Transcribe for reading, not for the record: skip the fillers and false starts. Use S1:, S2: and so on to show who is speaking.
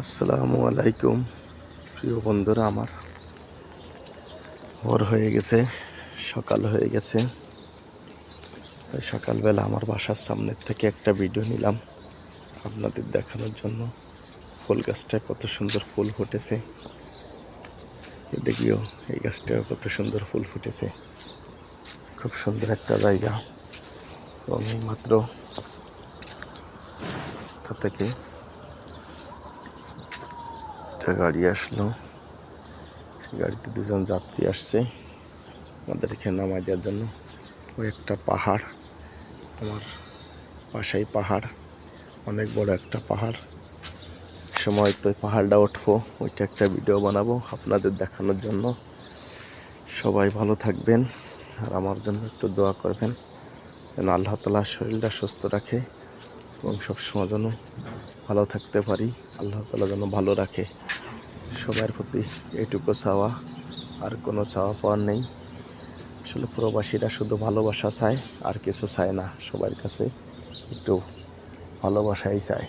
S1: আসসালামু আলাইকুম প্রিয় বন্ধুরা আমার। ভোর হয়ে গেছে, সকাল হয়ে গেছে। তাই সকালবেলা আমার বাসার সামনের থেকে একটা ভিডিও নিলাম আপনাদের দেখানোর জন্য। ফুল গাছটায় কত সুন্দর ফুল ফুটেছে, দেখিও এই গাছটাও কত সুন্দর ফুল ফুটেছে। খুব সুন্দর একটা জায়গা। এবং এই মাত্র তা থেকে একটা গাড়ি আসলো। গাড়িতে দুজন যাত্রী আসছে আমাদের এখানে নামাই দেওয়ার জন্য। ওই একটা পাহাড়, আমার পাশেই পাহাড়, অনেক বড় একটা পাহাড়। সময় তো পাহাড়টা উঠবো, ওইটা একটা ভিডিও বানাবো আপনাদের দেখানোর জন্য। সবাই ভালো থাকবেন আর আমার জন্য একটু দোয়া করবেন যেন আল্লাহ তাআলা শরীরটা সুস্থ রাখে এবং সবসময় যেন ভালো থাকতে পারি। আল্লাহ তাআলা যেন ভালো রাখে। সবার প্রতি এইটুকু চাওয়া, আর কোনো চাওয়া পাওয়ার নেই। আসলে প্রবাসীরা শুধু ভালোবাসা চায়, আর কিছু চায় না। সবার কাছে একটু ভালোবাসাই চায়।